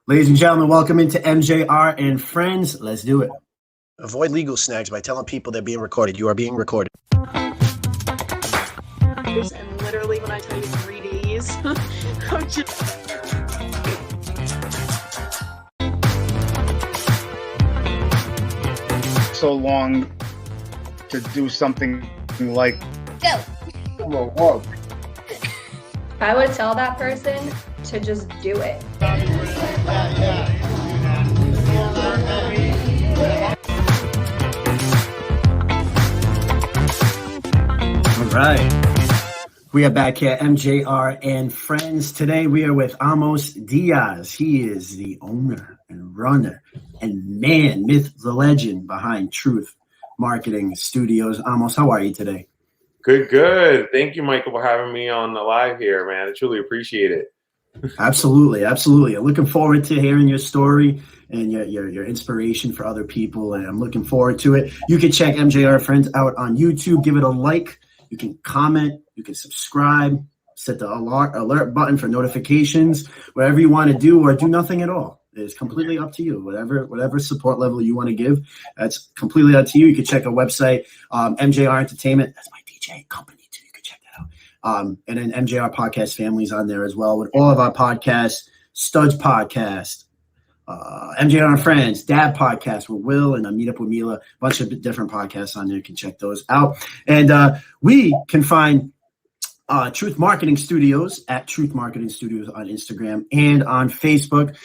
Ladies and gentlemen, welcome into MJR and Friends. Let's do it. Avoid legal snags by telling people they're being recorded. You are being recorded. And literally when I tell you 3 days, I'm just... So long to do something like go. Whoa. I would tell that person to just do it. All right. We are back here, MJR and Friends. Today we are with Ahmos Diaz. He is the owner and runner and myth, the legend behind Truth Marketing Studios. Ahmos, how are you today? Good. Thank you, Michael, for having me on the live here, man. I truly appreciate it. Absolutely. I'm looking forward to hearing your story and your inspiration for other people, and I'm looking forward to it. You can check MJR Friends out on YouTube. Give it a like. You can comment. You can subscribe. Set the alert button for notifications. Whatever you want to do, or do nothing at all. It's completely up to you. Whatever support level you want to give, that's completely up to you. You can check our website, MJR Entertainment. That's my DJ company too. You can check that out. And then MJR Podcast Family's on there as well with all of our podcasts, Studs Podcast, MJR and Friends, Dad Podcast with Will, and Meet Up with Mila. A bunch of different podcasts on there. You can check those out. And we can find Truth Marketing Studios at Truth Marketing Studios on Instagram and on Facebook.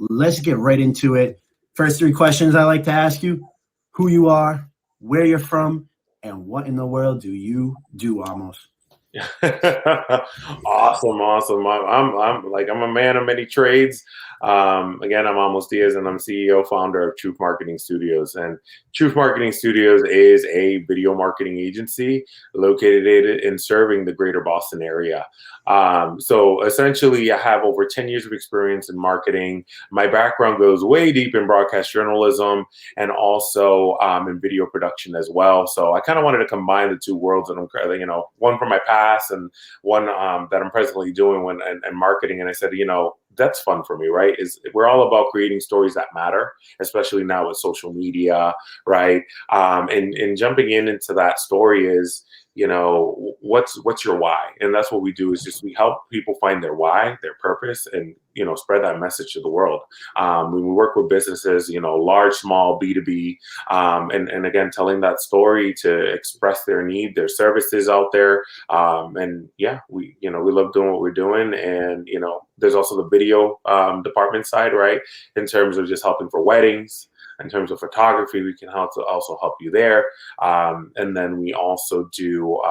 Let's get right into it. First 3 questions I like to ask you: who you are, where you're from, and what in the world do you do, Ahmos? Awesome. I'm a man of many trades. Again, I'm Ahmos Diaz, and I'm CEO, founder of Truth Marketing Studios. And Truth Marketing Studios is a video marketing agency located in serving the greater Boston area. So essentially, I have over 10 years of experience in marketing. My background goes way deep in broadcast journalism and also in video production as well. So I kind of wanted to combine the two worlds, and one from my past and one that I'm presently doing and marketing. And I said, that's fun for me, right? We're all about creating stories that matter, especially now with social media, right? And jumping into that story is, what's your why? And that's what we do, is just we help people find their why, their purpose, and spread that message to the world. When we work with businesses, large, small, B2B, and again, telling that story to express their need, their services out there. And yeah, we love doing what we're doing. And there's also the video department side, right? In terms of just helping for weddings. In terms of photography, we can also help you there. And then we also do,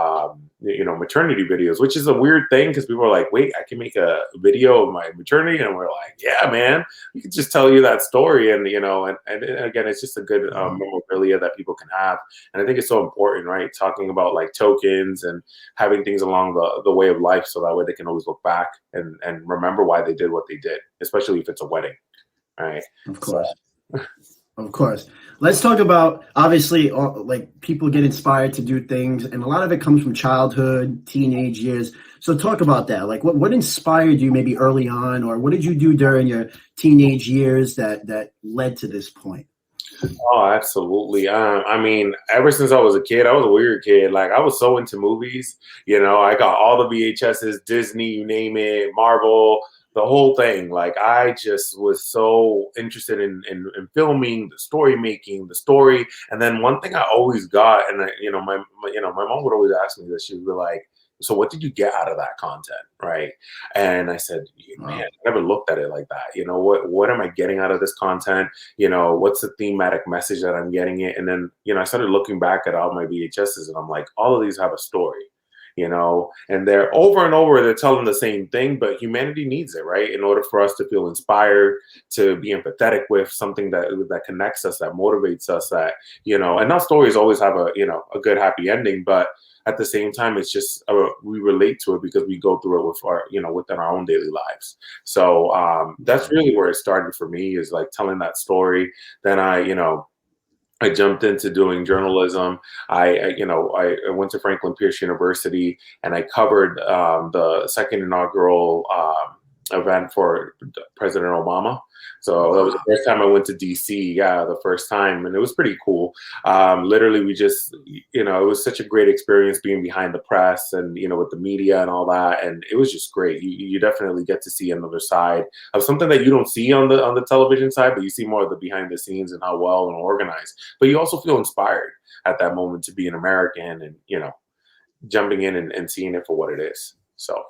maternity videos, which is a weird thing because people are like, wait, I can make a video of my maternity. And we're like, yeah, man, we can just tell you that story. And, and again, it's just a good memorabilia that people can have. And I think it's so important, right? Talking about like tokens and having things along the way of life, so that way they can always look back and remember why they did what they did, especially if it's a wedding. All right. Of course. Of course. Let's talk about, obviously, like people get inspired to do things, and a lot of it comes from childhood, teenage years. So talk about that. Like what inspired you maybe early on, or what did you do during your teenage years that led to this point? Oh, absolutely. Ever since I was a kid, I was a weird kid. Like I was so into movies, I got all the VHSs, Disney, you name it, Marvel, the whole thing. Like I just was so interested in filming, the story making, the story. And then one thing I always got, and my mom would always ask me this. She'd be like, so what did you get out of that content, right? And I said, man, I never looked at it like that. What am I getting out of this content? What's the thematic message that I'm getting it? And then, I started looking back at all my VHSs, and I'm like, all of these have a story. And they're over and over, they're telling the same thing, but humanity needs it, right? In order for us to feel inspired, to be empathetic with something that connects us, that motivates us, that, and not stories always have a good, happy ending, but at the same time, it's just, we relate to it because we go through it with our, within our own daily lives. So that's really where it started for me, is like telling that story. Then I jumped into doing journalism. I went to Franklin Pierce University, and I covered the second inaugural event for President Obama. So that was the first time I went to DC. Yeah, the first time, and it was pretty cool. Literally, we just, it was such a great experience being behind the press and with the media and all that, and it was just great. You definitely get to see another side of something that you don't see on the television side, but you see more of the behind the scenes and how well and organized. But you also feel inspired at that moment to be an American and jumping in and seeing it for what it is. So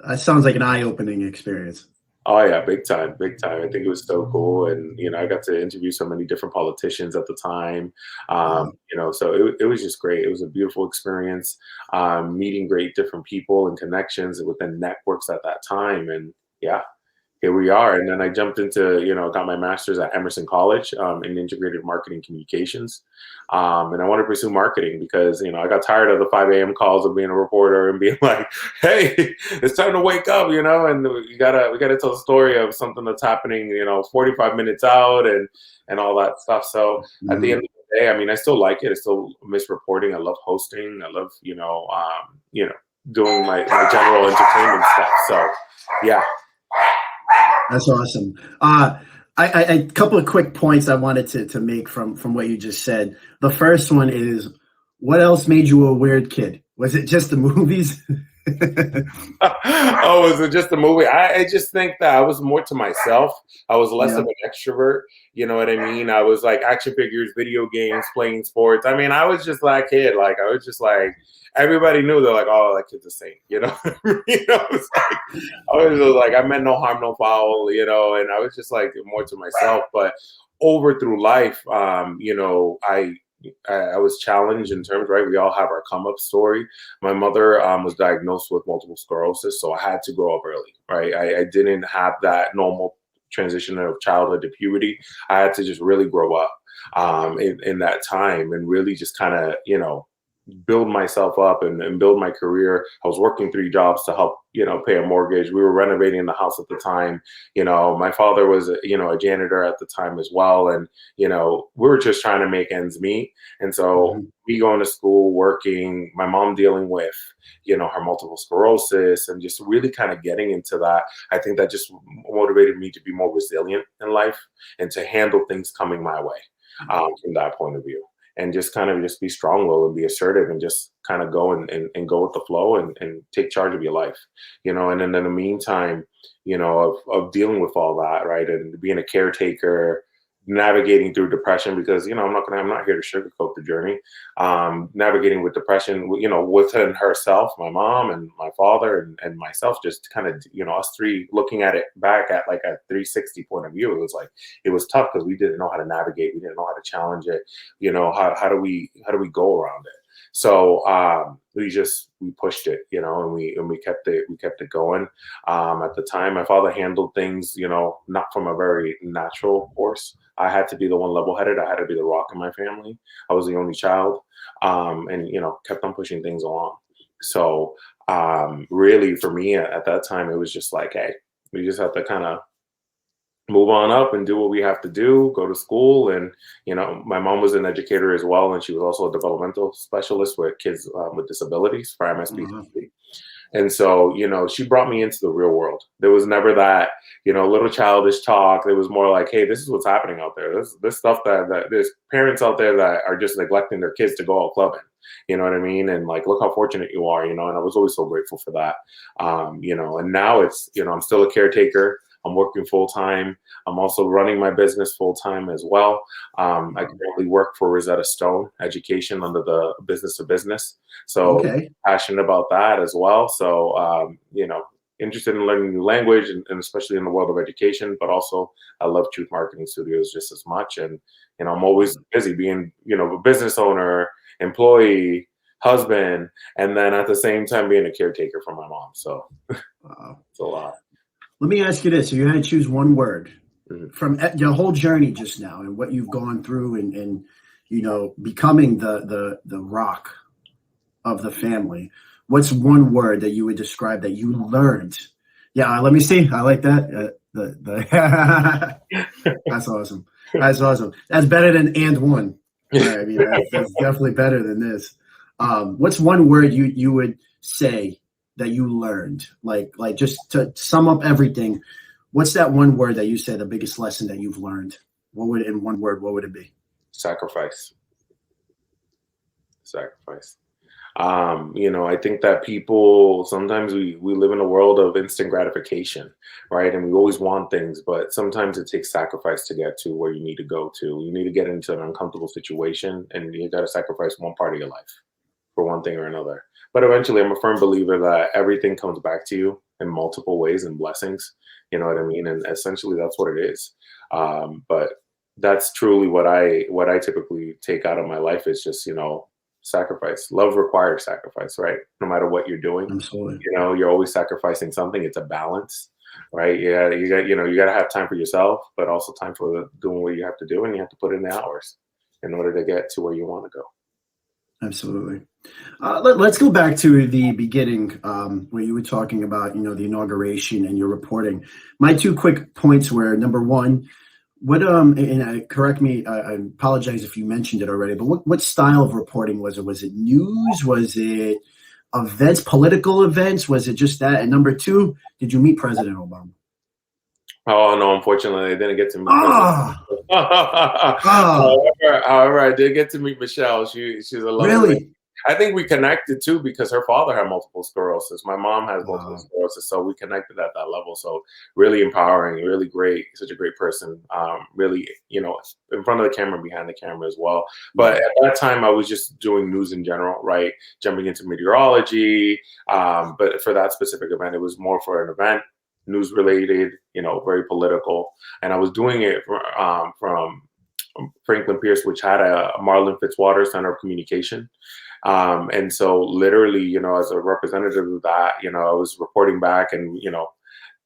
that sounds like an eye-opening experience. Oh yeah, big time, big time. I think it was so cool, and I got to interview so many different politicians at the time. So it was just great. It was a beautiful experience, meeting great different people and connections within networks at that time, and yeah, here we are. And then I jumped into, got my master's at Emerson College in integrated marketing communications. And I wanted to pursue marketing because, I got tired of the 5 a.m. calls of being a reporter and being like, hey, it's time to wake up, and we gotta tell a story of something that's happening, 45 minutes out and all that stuff. So at the end of the day, I still like it. I still miss reporting. I love hosting. I love, doing my general entertainment stuff. So yeah. That's awesome. A couple of quick points I wanted to make from what you just said. The first one is, what else made you a weird kid? Was it just the movies? Oh, was it just a movie? I just think that I was more to myself. I was less of an extrovert. You know what I mean? I was like action figures, video games, playing sports. I was just that kid. Like, I was just like, everybody knew. They're like, oh, that kid's a saint. It's like, I was just like, I meant no harm, no foul, and I was just like more to myself. But over through life, I was challenged in terms, right? We all have our come up story. My mother was diagnosed with multiple sclerosis, so I had to grow up early, right? I didn't have that normal transition of childhood to puberty. I had to just really grow up in that time and really just kind of, build myself up and build my career. I was working 3 jobs to help, pay a mortgage. We were renovating the house at the time. My father was, a janitor at the time as well. And, we were just trying to make ends meet. And so me going to school, working, my mom dealing with, her multiple sclerosis and just really kind of getting into that. I think that just motivated me to be more resilient in life and to handle things coming my way from that point of view. And just kind of just be strong-willed and be assertive and just kind of go and go with the flow and take charge of your life, and then in the meantime, of dealing with all that, right, and being a caretaker, navigating through depression because I'm not here to sugarcoat the journey. Navigating with depression, within herself, my mom and my father and myself, just kind of us three looking at it back at like a 360 point of view. It was like it was tough because we didn't know how to navigate, we didn't know how to challenge it. How do we go around it? So we pushed it, and we kept it going. At the time, my father handled things, not from a very natural course. I had to be the one level-headed. I had to be the rock in my family. I was the only child, and kept on pushing things along. So really, for me at that time, it was just like, hey, we just have to kind of move on up and do what we have to do, go to school. And, my mom was an educator as well. And she was also a developmental specialist with kids with disabilities for MSP. And so, she brought me into the real world. There was never that, little childish talk. It was more like, hey, this is what's happening out there. This stuff that there's parents out there that are just neglecting their kids to go out clubbing. You know what I mean? And like, look how fortunate you are, and I was always so grateful for that. And now it's, I'm still a caretaker. I'm working full time. I'm also running my business full time as well. I currently work for Rosetta Stone Education under the business to business. So passionate about that as well. So, interested in learning new language and especially in the world of education, but also I love Truth Marketing Studios just as much. And, I'm always busy being, a business owner, employee, husband, and then at the same time being a caretaker for my mom. So it's a lot. Let me ask you this. If you had to choose one word from your whole journey just now and what you've gone through and becoming the rock of the family, what's one word that you would describe that you learned? Yeah, let me see. I like that. That's awesome. That's awesome. That's better than and one. I mean, that's definitely better than this. What's one word you would say that you learned? Like just to sum up everything, what's that one word that you say the biggest lesson that you've learned? In one word, what would it be? Sacrifice. Sacrifice. I think that people sometimes we live in a world of instant gratification, right? And we always want things, but sometimes it takes sacrifice to get to where you need to go to. You need to get into an uncomfortable situation, and you got to sacrifice one part of your life for one thing or another. But eventually, I'm a firm believer that everything comes back to you in multiple ways and blessings. You know what I mean? And essentially, that's what it is. But that's truly what I typically take out of my life is just, sacrifice. Love requires sacrifice, right? No matter what you're doing, Absolutely. you're always sacrificing something. It's a balance, right? Yeah, you got to have time for yourself, but also time for doing what you have to do, and you have to put in the hours in order to get to where you want to go. Absolutely. Let's go back to the beginning where you were talking about, the inauguration and your reporting. My two quick points were, number one, correct me, I apologize if you mentioned it already, but what style of reporting was it? Was it news? Was it events, political events? Was it just that? And number two, did you meet President Obama? Oh no, unfortunately, I didn't get to meet. Oh, However, I did get to meet Michelle. She's a lovely really? lady. I think we connected too because her father had multiple sclerosis. My mom has multiple sclerosis, so we connected at that level. So really empowering, really great, such a great person. Really, in front of the camera, behind the camera as well. But at that time, I was just doing news in general, right? Jumping into meteorology. But for that specific event, it was more for an event, news related, very political, and I was doing it from Franklin Pierce, which had a Marlin Fitzwater Center of Communication. And so literally, as a representative of that, I was reporting back and,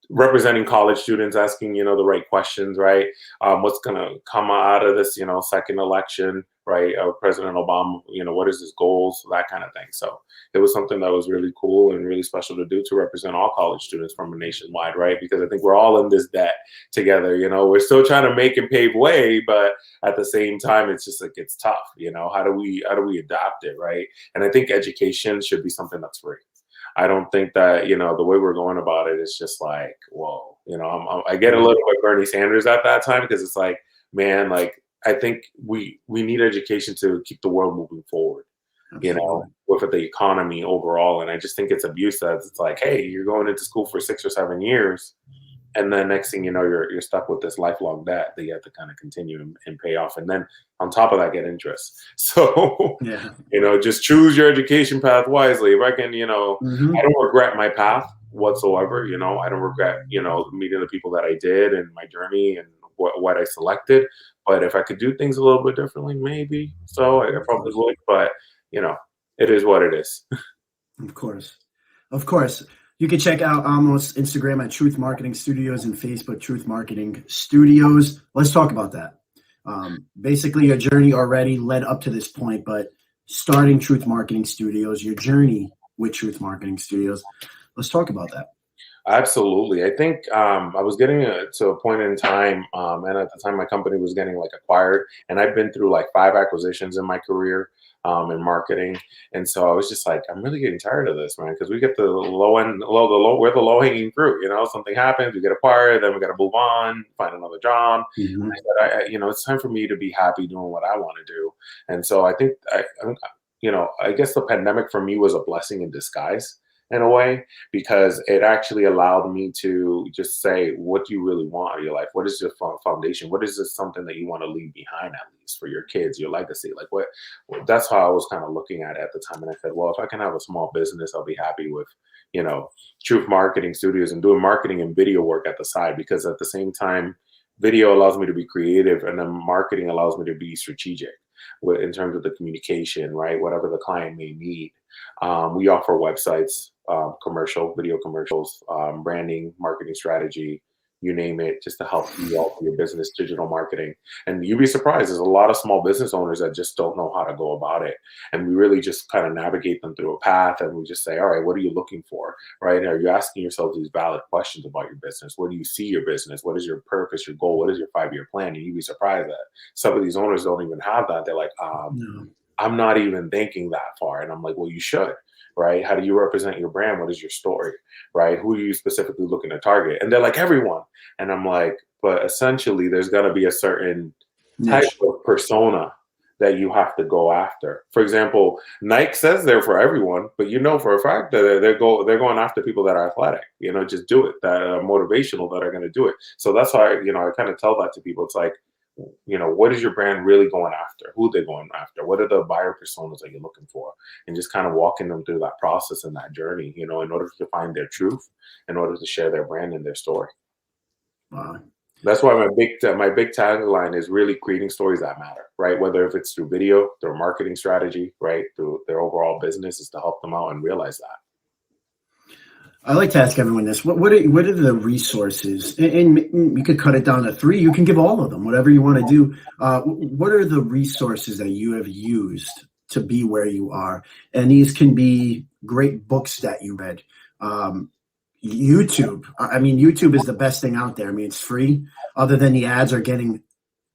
representing college students, asking, the right questions, right? What's going to come out of this, second election, right? President Obama, what is his goals, that kind of thing. So it was something that was really cool and really special to do to represent all college students from a nationwide, right? Because I think we're all in this debt together, we're still trying to make and pave way, but at the same time, it's just like, it's tough, how do we adapt it, right? And I think education should be something that's free. I don't think that, the way we're going about it is just like, whoa, I get a little bit Bernie Sanders at that time because it's like, man, like, I think we need education to keep the world moving forward, with the economy overall. And I just think it's abuse that it's like, hey, you're going into school for 6 or 7 years. And then next thing you know, you're stuck with this lifelong debt that you have to kind of continue and pay off. And then on top of that, get interest. So, just choose your education path wisely. If I can, I don't regret my path whatsoever. I don't regret, meeting the people that I did and my journey and what I selected. But if I could do things a little bit differently, maybe. So I probably would. But, it is what it is. Of course. Of course. You can check out Ahmos' Instagram at Truth Marketing Studios and Facebook Truth Marketing Studios. Let's talk about that. Basically, your journey already led up to this point, but starting Truth Marketing Studios, your journey with Truth Marketing Studios. Let's talk about that. Absolutely. I think I was getting to a point in time, and at the time my company was getting acquired, and I've been through 5 acquisitions in my career in marketing, and so I was just like, I'm really getting tired of this, man, because we get the we're the low hanging fruit. Something happens, we get acquired, then we got to move on, find another job. Mm-hmm. I said, it's time for me to be happy doing what I want to do, and so I think I guess the pandemic for me was a blessing in disguise, in a way, because it actually allowed me to just say, what do you really want out of your life? What is your foundation? What is this something that you want to leave behind, at least for your kids, your legacy? That's how I was kind of looking at it at the time. And I said, well, if I can have a small business, I'll be happy with, Truth Marketing Studios and doing marketing and video work at the side, because at the same time, video allows me to be creative and then marketing allows me to be strategic in terms of the communication, right? Whatever the client may need. We offer websites, video commercials, branding, marketing strategy, you name it, just to help you out for your business, digital marketing. And you'd be surprised, there's a lot of small business owners that just don't know how to go about it. And we really just kind of navigate them through a path, and we just say, all right, what are you looking for, right? Are you asking yourself these valid questions about your business? Where do you see your business? What is your purpose, your goal? What is your 5-year plan? And you'd be surprised that some of these owners don't even have that. They're like, No. I'm not even thinking that far. And I'm like, well, you should, right? How do you represent your brand? What is your story, right? Who are you specifically looking to target? And they're like, everyone. And I'm like, but essentially there's got to be a certain type Niche. of persona that you have to go after. For example, Nike says they're for everyone, but you know for a fact that they're going after people that are athletic. Just do it, that are motivational, that are going to do it. So that's why I kind of tell that to people. It's like, what is your brand really going after? Who they're going after? What are the buyer personas that you're looking for? And just kind of walking them through that process and that journey, in order to find their truth, in order to share their brand and their story. Wow. That's why my big tagline is really creating stories that matter, right? Whether if it's through video, through marketing strategy, right, through their overall business, is to help them out and realize that. I like to ask everyone this: what are the resources? And you could cut it down to 3. You can give all of them, whatever you want to do. What are the resources that you have used to be where you are? And these can be great books that you read. YouTube. I mean, YouTube is the best thing out there. I mean, it's free, other than the ads are getting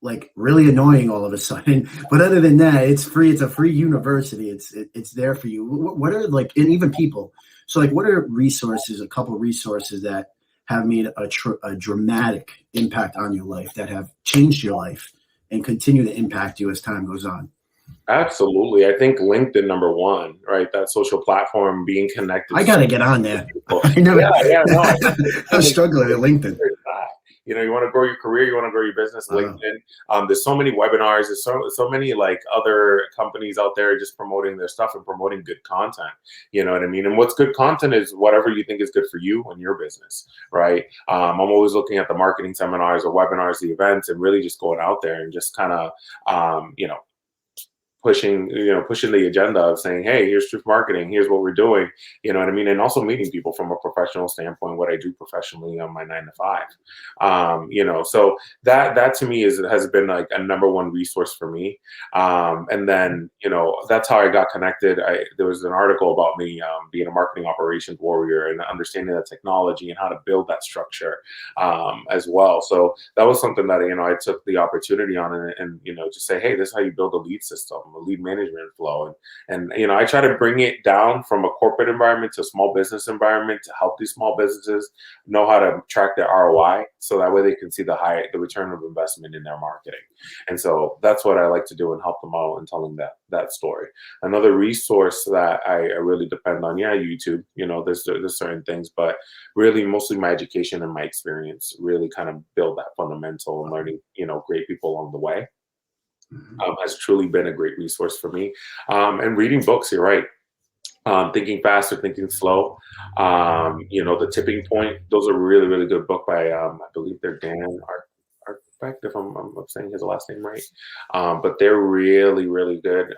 like really annoying all of a sudden. But other than that, it's free. It's a free university. It's there for you. What are and even people. So what are resources, a couple of resources that have made a dramatic impact on your life, that have changed your life and continue to impact you as time goes on? Absolutely. I think LinkedIn, number one, right? That social platform, being connected. I got to get on there. No. I'm struggling with LinkedIn. You want to grow your career, you want to grow your business, LinkedIn. There's so many webinars, there's so many other companies out there just promoting their stuff and promoting good content. You know what I mean? And what's good content is whatever you think is good for you and your business, right? I'm always looking at the marketing seminars or webinars, the events, and really just going out there and just kind of, pushing the agenda of saying, hey, here's Truth Marketing, here's what we're doing, you know what I mean? And also meeting people from a professional standpoint, what I do professionally on my 9 to 5. So that to me has been a number one resource for me. And then, that's how I got connected. There was an article about me being a marketing operations warrior and understanding the technology and how to build that structure as well. So that was something that, I took the opportunity on and just say, hey, this is how you build a lead system, a lead management flow. And I try to bring it down from a corporate environment to a small business environment to help these small businesses know how to track their ROI, so that way they can see the return of investment in their marketing. And so that's what I like to do and help them out and telling that story. Another resource that I really depend on, YouTube, there's certain things, but really mostly my education and my experience really kind of build that fundamental and learning, great people along the way. Has truly been a great resource for me. And reading books, you're right. Thinking Fast or Thinking Slow, The Tipping Point. Those are really, really good book by, I believe they're Dan Architect, if I'm saying his last name right. But they're really, really good.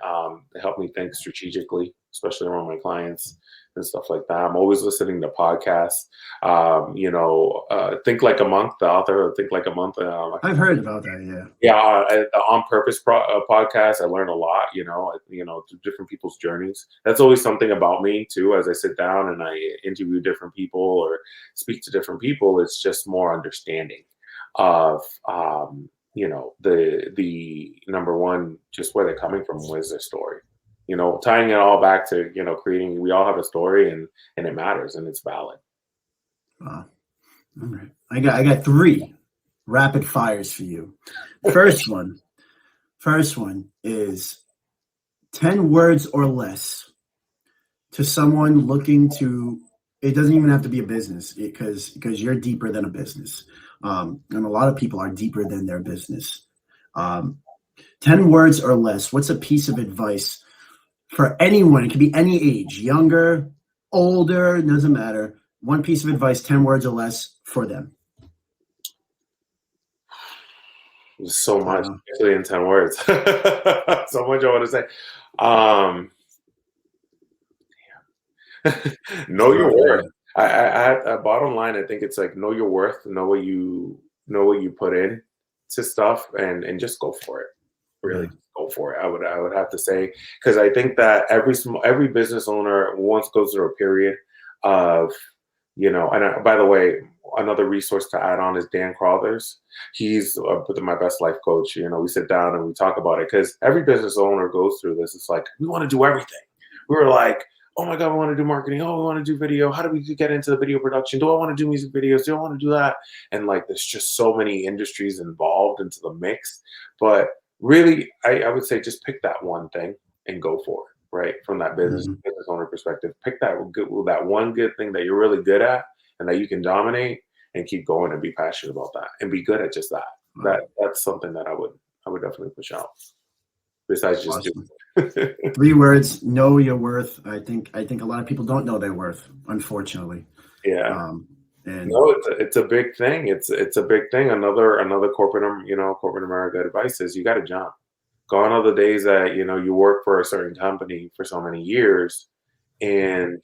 They help me think strategically, especially around my clients and stuff like that. I'm always listening to podcasts. Think Like a Monk, the author of Think Like a Monk. I've heard about that, yeah. Yeah, the On Purpose podcast. I learn a lot, through different people's journeys. That's always something about me too. As I sit down and I interview different people or speak to different people, it's just more understanding of the number one, just where they're coming from, where's their story. Tying it all back to, creating, we all have a story and it matters and it's valid. Wow. All right. I got 3 rapid fires for you. First one is 10 words or less to someone looking to, it doesn't even have to be a business because you're deeper than a business. And a lot of people are deeper than their business. 10 words or less. What's a piece of advice for anyone? It can be any age, younger, older, doesn't matter. One piece of advice, 10 words or less for them. So much, actually, in 10 words. So much I want to say. Know your worth. I bottom line, I think it's know your worth, know what you put in to stuff, and just go for it. Really, go for it. I would have to say, because I think that every business owner once goes through a period of, and by the way, another resource to add on is Dan Crothers. He's my best life coach. We sit down and we talk about it, because every business owner goes through this. It's we want to do everything. We were oh my God, I want to do marketing. Oh, I want to do video. How do we get into the video production? Do I want to do music videos? Do I want to do that? And like, there's just so many industries involved into the mix. But really, I would say just pick that one thing and go for it, right? From that business owner perspective, pick that one good thing that you're really good at and that you can dominate, and keep going and be passionate about that and be good at just that. That's something that I would definitely push out. Besides just Awesome. doing 3 words: know your worth. I think a lot of people don't know their worth, unfortunately. Yeah. And No, it's a big thing. It's a big thing. Another corporate America advice is you got to jump. Gone are the days that you work for a certain company for so many years, and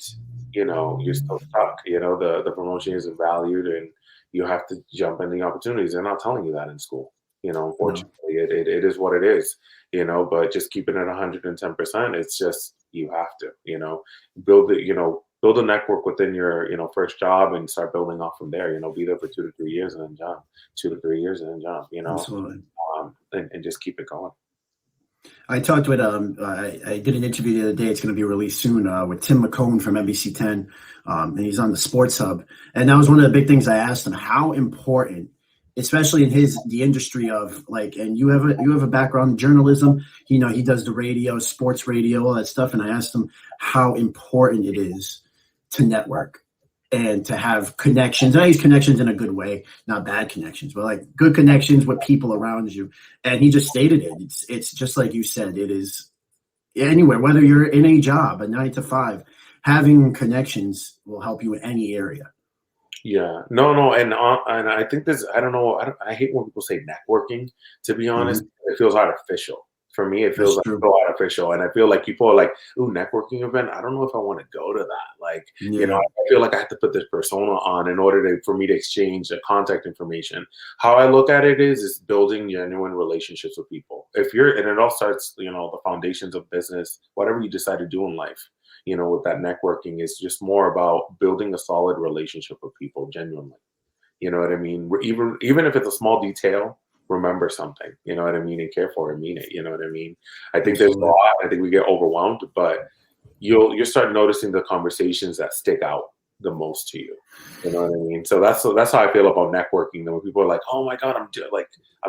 you're still stuck. The promotion isn't valued, and you have to jump in the opportunities. They're not telling you that in school. Unfortunately, it is what it is. But just keeping it 110%, it's just you have to. Build a network within your first job and start building off from there. Be there for 2 to 3 years and then jump. 2 to 3 years and then jump. Absolutely. And just keep it going. I talked with I did an interview the other day. It's going to be released soon with Tim McCone from NBC 10, and he's on the Sports Hub. And that was one of the big things I asked him: how important, especially in the industry of and you have a background in journalism. He does the radio, sports radio, all that stuff. And I asked him how important it is to network and to have connections. I use connections in a good way, not bad connections, but good connections with people around you. And he just stated it. It's just like you said, it is anywhere, whether you're in a job, a 9 to 5, having connections will help you in any area. Yeah, no, and I think this. I don't know. I hate when people say networking. To be honest, It feels artificial. For me, it feels so artificial, and I feel like people are like, "Ooh, networking event. I don't know if I want to go to that." I feel like I have to put this persona on in order for me to exchange the contact information. How I look at it is building genuine relationships with people. And it all starts, the foundations of business, whatever you decide to do in life. With that networking is just more about building a solid relationship with people genuinely. You know what I mean? Even if it's a small detail, remember something, you know what I mean, and care for it, mean it, you know what I mean? I think there's a lot. I think we get overwhelmed, but you'll start noticing the conversations that stick out the most to you. You know what I mean? So that's how I feel about networking. When people are like, "Oh my God, I'm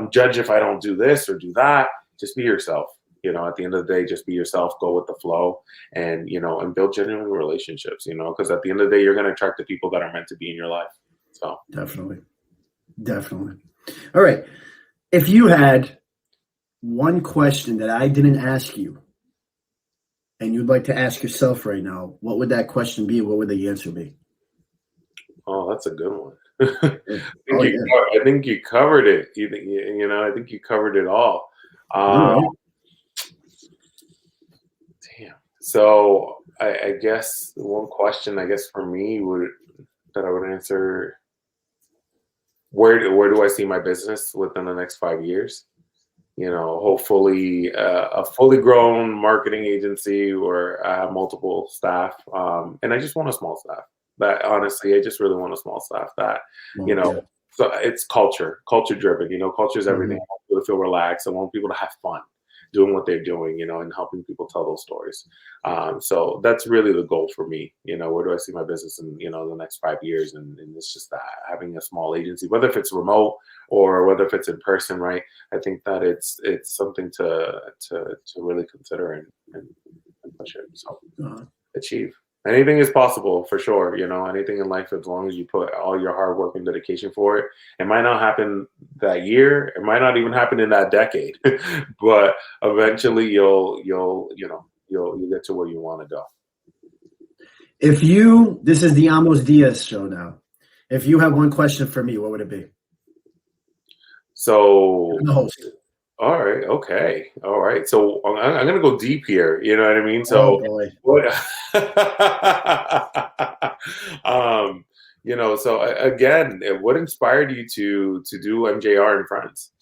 judged if I don't do this or do that." Just be yourself. At the end of the day, just be yourself, go with the flow, and and build genuine relationships, because at the end of the day, you're going to attract the people that are meant to be in your life. So Definitely. All right. If you had one question that I didn't ask you and you'd like to ask yourself right now, what would that question be? What would the answer be? Oh, that's a good one. I think you covered it. I think you covered it all. Damn. So I guess one question, for me that I would answer, where do I see my business within the next 5 years? Hopefully a fully grown marketing agency where I have multiple staff. And I just want a small staff. That honestly, I just really want a small staff that, so it's culture driven, culture is everything. I want people to feel relaxed. I want people to have fun doing what they're doing, and helping people tell those stories. So that's really the goal for me. Where do I see my business in, the next 5 years? And it's just that, having a small agency, whether if it's remote or whether if it's in person, right? I think that it's something to really consider and push it. So achieve. Anything is possible for sure. Anything in life, as long as you put all your hard work and dedication for it. It might not happen that year. It might not even happen in that decade, but eventually you'll get to where you want to go. This is the Ahmos Diaz show now. If you have one question for me, what would it be? So the host. All right. Okay. All right. So I'm going to go deep here. You know what I mean? So, again, what inspired you to do MJR and Friends?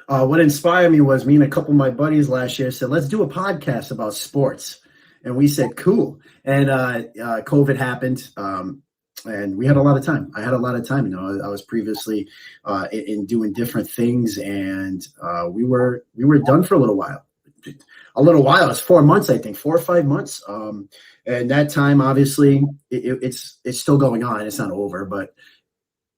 What inspired me was me and a couple of my buddies last year said, let's do a podcast about sports. And we said, cool. And COVID happened. And we had a lot of time. I had a lot of time. I was previously in doing different things, and we were done for a little while. a little while. It's 4 months, I think, 4 or 5 months. And that time, obviously, it's still going on. It's not over, but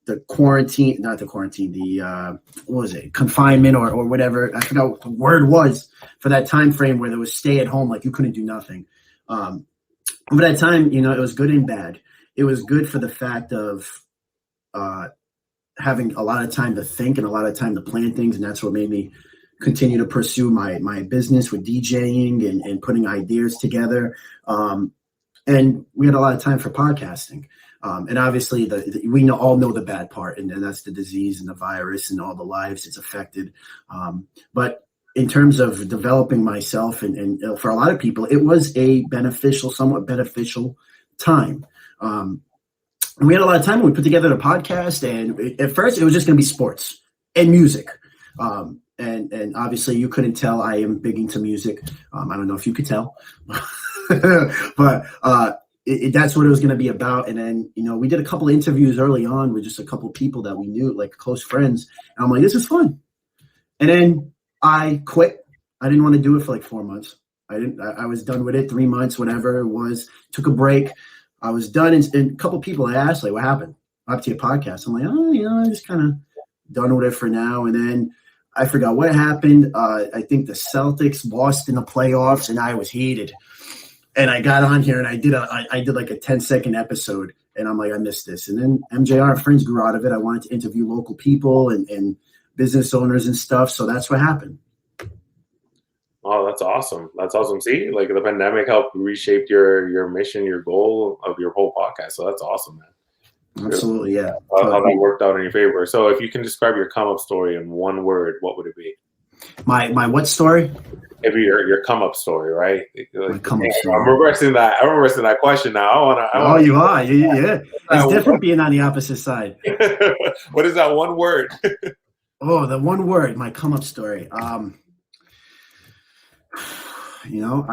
the quarantine, not the quarantine, the what was it, confinement or whatever, I forgot what the word was for that time frame where there was stay at home, like you couldn't do nothing. Over that time, it was good and bad. It was good for the fact of having a lot of time to think and a lot of time to plan things, and that's what made me continue to pursue my business with DJing and putting ideas together. And we had a lot of time for podcasting. And obviously, we all know the bad part, and that's the disease and the virus and all the lives it's affected. But in terms of developing myself and for a lot of people, it was a somewhat beneficial time. And we had a lot of time when we put together the podcast, and at first it was just going to be sports and music. And obviously you couldn't tell I am big into music. I don't know if you could tell, but that's what it was going to be about. And then, we did a couple of interviews early on with just a couple of people that we knew, like close friends. And I'm like, this is fun. And then I quit. I didn't want to do it for like 4 months. I was done with it, 3 months, whatever it was, took a break. I was done. And a couple of people I asked, like, what happened? Up to your podcast. I'm like, I'm just kind of done with it for now. And then I forgot what happened. I think the Celtics lost in the playoffs, and I was heated. And I got on here and I did like a 10-second episode, and I'm like, I missed this. And then MJR Friends grew out of it. I wanted to interview local people and business owners and stuff. So that's what happened. Oh, that's awesome. That's awesome. See, like the pandemic helped reshape your mission, your goal of your whole podcast. So that's awesome, man. Absolutely, yeah. How that worked out in your favor. So if you can describe your come up story in one word, what would it be? My what story? If your come up story, right? My come up story. I'm reversing that question now. You are. Yeah. It's different being on the opposite side. What is that one word? Oh, the one word, my come up story. I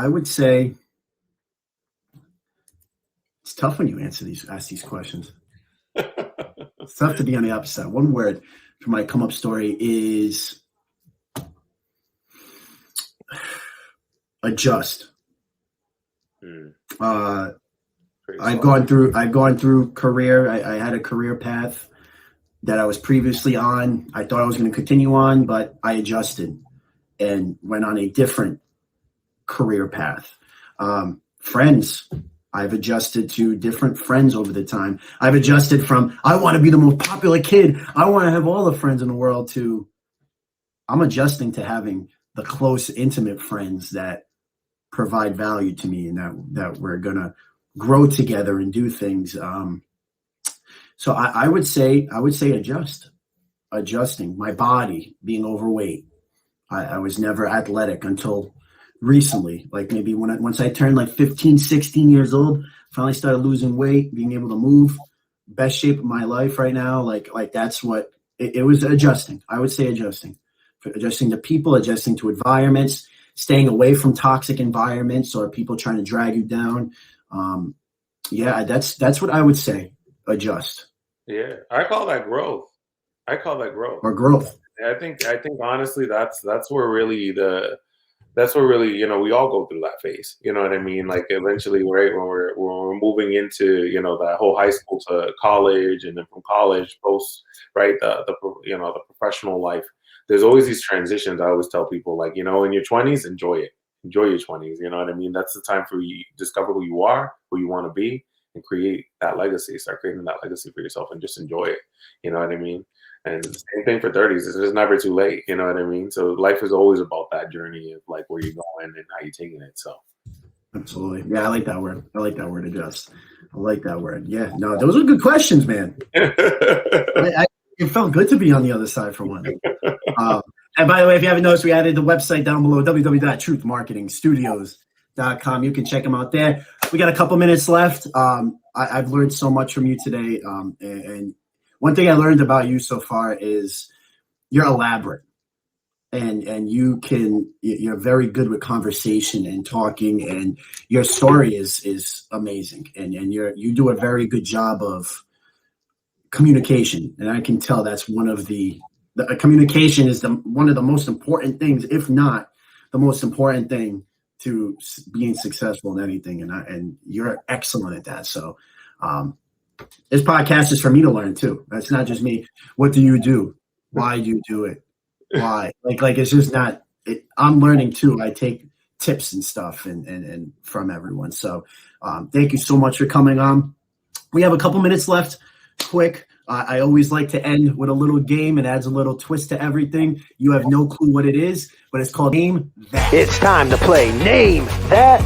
would say it's tough when you ask these questions. It's tough to be on the opposite side. One word for my come up story is adjust. I've gone through career. I had a career path that I was previously on. I thought I was going to continue on, but I adjusted and went on a different career path. Friends. I've adjusted to different friends over the time. I've adjusted from, I want to be the most popular kid, I want to have all the friends in the world, to I'm adjusting to having the close, intimate friends that provide value to me and that we're going to grow together and do things. So I would say adjusting my body, being overweight. I was never athletic until recently, like maybe once I turned like 15, 16 years old, finally started losing weight, being able to move, best shape of my life right now. Like that's what it was. Adjusting. I would say adjusting to people, adjusting to environments, staying away from toxic environments or people trying to drag you down. That's what I would say. Adjust. Yeah. I call that growth. Or growth. I think honestly, that's where really we all go through that phase. You know what I mean? Like eventually, right, when we're moving into, that whole high school to college, and then from college post, right, the professional life. There's always these transitions. I always tell people, like, in your 20s, enjoy it. Enjoy your 20s. You know what I mean? That's the time for you to discover who you are, who you want to be, and create that legacy. Start creating that legacy for yourself and just enjoy it. You know what I mean? And same thing for 30s. It's just never too late. You know what I mean? So life is always about that journey of like where you're going and how you're taking it. So absolutely. Yeah, I like that word. Adjust. I like that word. Yeah. No, those are good questions, man. It felt good to be on the other side for one. And by the way, if you haven't noticed, we added the website down below, www.truthmarketingstudios.com. You can check them out there. We got a couple minutes left. I've learned so much from you today. And one thing I learned about you so far is you're elaborate, and you're very good with conversation and talking, and your story is amazing. And you do a very good job of communication. And I can tell that's one of the communication is one of the most important things, if not the most important thing to being successful in anything, and you're excellent at that. So this podcast is for me to learn too. That's not just me. What do you do? Why do you do it? Why? Like it's just not. I'm learning too. I take tips and stuff and from everyone. So thank you so much for coming on. We have a couple minutes left. Quick. I always like to end with a little game. It adds a little twist to everything. You have no clue what it is, but it's called Name That. It's time to play Name That.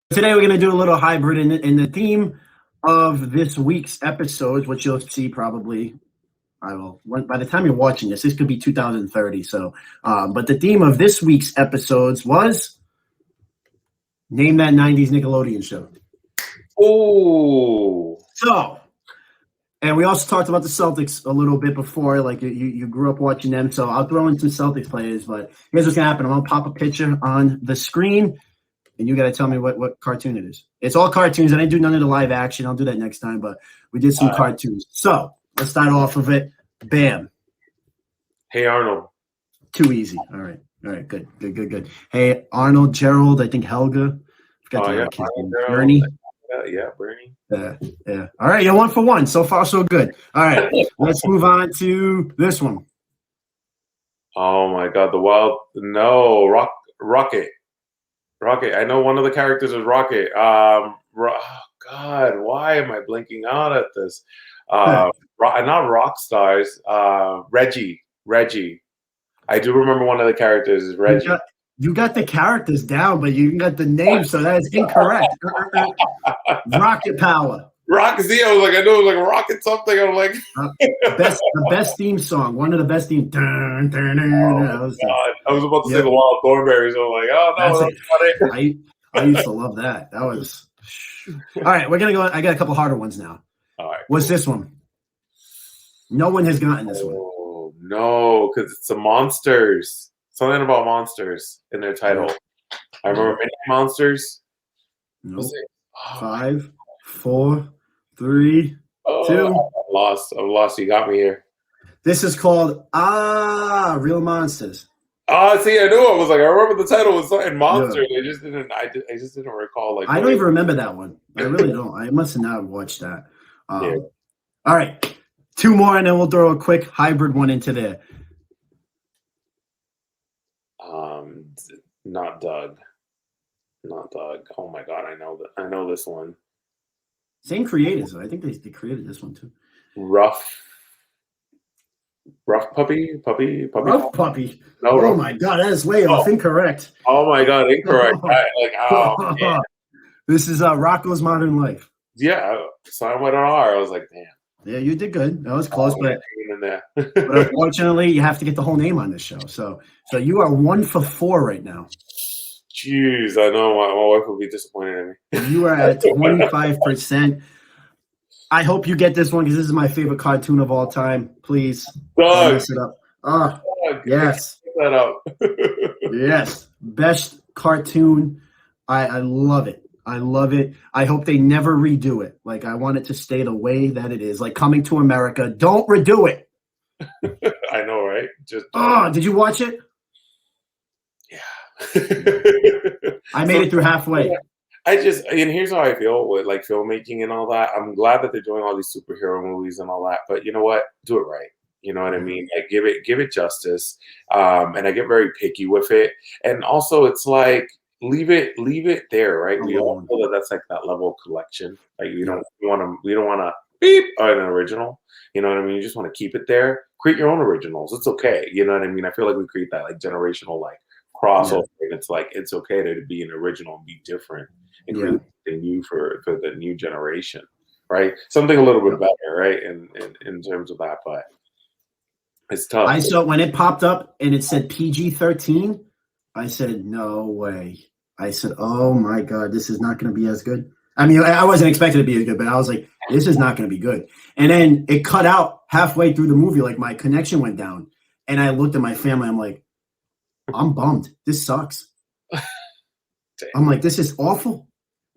Today we're going to do a little hybrid in the theme of this week's episodes, which you'll see probably. By the time you're watching this could be 2030. So, but the theme of this week's episodes was Name That 90s Nickelodeon Show. Oh, So, and we also talked about the Celtics a little bit before. Like you grew up watching them, so I'll throw in some Celtics players. But here's what's gonna happen: I'm gonna pop a picture on the screen, and you gotta tell me what cartoon it is. It's all cartoons. I didn't do none of the live action. I'll do that next time. But we did some cartoons. So let's start off with it. Bam. Hey Arnold. Too easy. All right. Good. Hey Arnold, Gerald. I think Helga. Forgot the other kid's name. Bernie. Yeah, Bernie. Yeah. All right, you're 1 for 1. So far, so good. All right, let's move on to this one. Oh my God, Rocket. I know one of the characters is Rocket. God, why am I blinking out at this? Not rock stars. Reggie. I do remember one of the characters is Reggie. You got the characters down, but you got the name, so that is incorrect. Rocket Power. Rocket Z. I was like, I know it was like Rocket something. I'm like, the best theme song. One of the best themes. I was about to say the Wild Thornberries. I'm like, oh no, that's funny. I used to love that. That was all right. We're gonna go. I got a couple harder ones now. All right. What's this one? No one has gotten this one. Oh no, because it's the monsters. Something about monsters in their title. I remember Mini Monsters. Nope. 5, 4, 3, 2. I'm lost. You got me here. This is called Real Monsters. See, I knew it was like I remember the title was something monsters. Yeah. I just didn't recall. Like I don't even remember that one. I really don't. I must have not watched that. All right, 2 more, and then we'll throw a quick hybrid one into there. Not Doug. Oh my God, I know this one. Same creators. I think they created this one too. Rough puppy. Rough puppy. No, oh my God, that is way off. Incorrect. Oh my God, incorrect. Man. This is Rocko's Modern Life. Yeah, so I went on R. I was like, damn. Yeah, you did good. That was close, but unfortunately, you have to get the whole name on this show. So you are 1 for 4 right now. Jeez, I know my wife will be disappointed in me. You are at 25%. I hope you get this one because this is my favorite cartoon of all time. Please, don't mess it up. Yes. That up. Yes, best cartoon. I love it. I hope they never redo it. Like, I want it to stay the way that it is. Like Coming to America. Don't redo it. I know, right? Just did you watch it? Yeah. I made it through halfway. And here's how I feel with like filmmaking and all that. I'm glad that they're doing all these superhero movies and all that, but you know what? Do it right. You know what I mean? Like give it justice. And I get very picky with it. And also it's like leave it there, right? We all know that that's like that level of collection. Like we don't want to beep an original. You know what I mean? You just want to keep it there. Create your own originals. It's okay. You know what I mean? I feel like we create that like generational like crossover. And it's like it's okay to be an original and be different and create something new for the new generation, right? Something a little bit better, right? In terms of that, but it's tough. I saw when it popped up and it said PG-13. I said, no way. I said, oh my God, this is not going to be as good. I mean, I wasn't expecting it to be as good, but I was like, this is not going to be good. And then it cut out halfway through the movie. Like my connection went down. And I looked at my family. I'm like, I'm bummed. This sucks. I'm like, this is awful.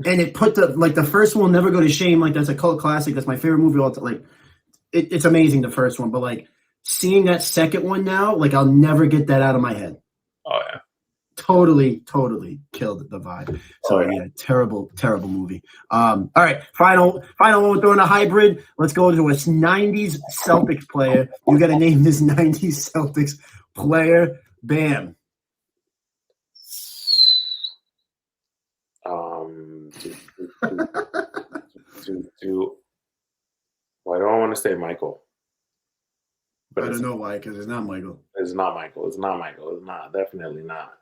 And it put the first one will never go to shame. Like that's a cult classic. That's my favorite movie. Like it's amazing, the first one. But like seeing that second one now, like I'll never get that out of my head. Oh yeah. Totally killed the vibe. So yeah, terrible movie. All right, final one. We're throwing a hybrid. Let's go to a '90s Celtics player. You got to name this '90s Celtics player. Bam. Why do I want to say Michael? But I don't know why, because it's not Michael. It's not Michael. It's not. Definitely not.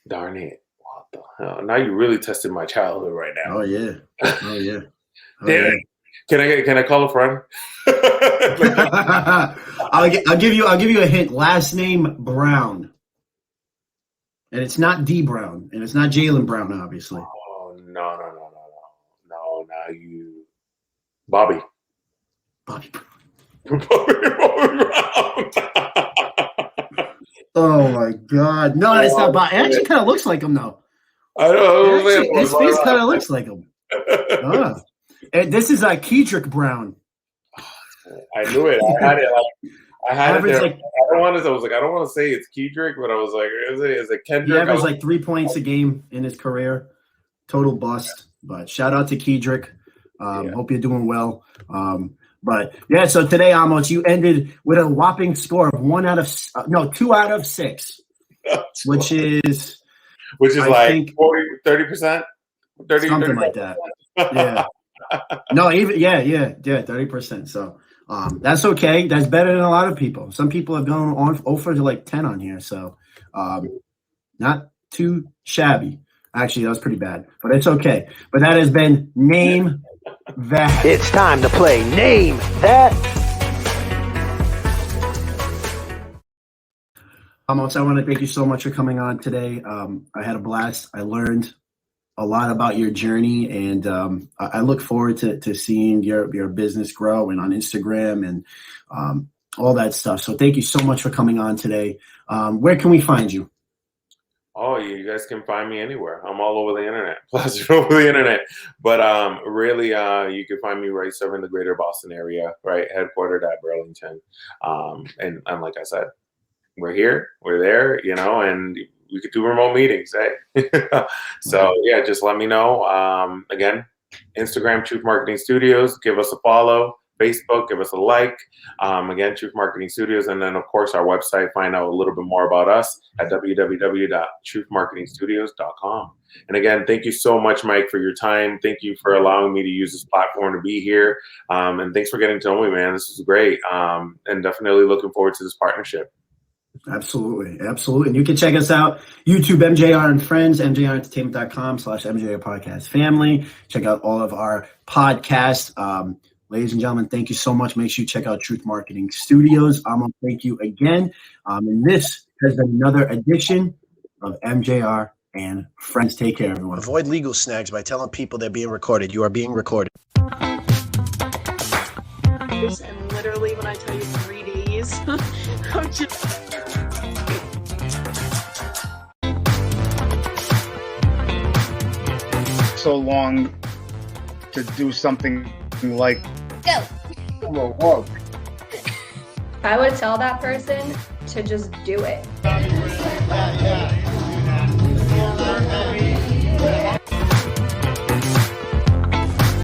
Darn it. What the hell? Now you really tested my childhood right now. Oh yeah. Damn it. Can I call a friend? I'll give you a hint. Last name Brown. And it's not D Brown. And it's not Jaylen Brown, obviously. Oh no. Now you Bobby. Bobby Brown. Oh my God! No, it's not Bobby. It actually kind of looks like him, though. I know. His face kind of looks like him. And this is Kedrick Brown. I knew it. I had it. I had it there. Like, I don't want to say it's Kedrick, but I was like, is it Kendrick? He averaged like 3 points a game in his career. Total bust. But shout out to Kedrick. Hope you're doing well. But yeah, so today, Ahmos, you ended with a whopping score of 2 out of 6, which is I like think 30%, something like that. Yeah. No, even 30%. So that's okay. That's better than a lot of people. Some people have gone on over to like 10 on here, so not too shabby. Actually, that was pretty bad, but it's okay. But that has been Name That. It's time to play Name That. Ahmos, I want to thank you so much for coming on today. I had a blast. I learned a lot about your journey, and I look forward to seeing your business grow and on Instagram and all that stuff. So thank you so much for coming on today. Where can we find you? Oh, you guys can find me anywhere. I'm all over the internet, plastered over the internet. But really, you can find me right serving the greater Boston area, right, headquartered at Burlington. And like I said, we're here, we're there, and we could do remote meetings, hey? So yeah, just let me know. Again, Instagram, Truth Marketing Studios. Give us a follow. Facebook, give us a like. Again, Truth Marketing Studios. And then, of course, our website, find out a little bit more about us at www.truthmarketingstudios.com. And again, thank you so much, Mike, for your time. Thank you for allowing me to use this platform to be here. And thanks for getting to know me, man. This is great. And definitely looking forward to this partnership. Absolutely. And you can check us out, YouTube, MJR and Friends, mjrentertainment.com/MJR Podcast Family. Check out all of our podcasts. Ladies and gentlemen, thank you so much. Make sure you check out Truth Marketing Studios. I'm going to thank you again. And this has been another edition of MJR and Friends. Take care, everyone. Avoid legal snags by telling people they're being recorded. You are being recorded. And literally, when I tell you 3 days, I'm just... So long to do something like Go. whoa. I would tell that person to just do it. Yeah.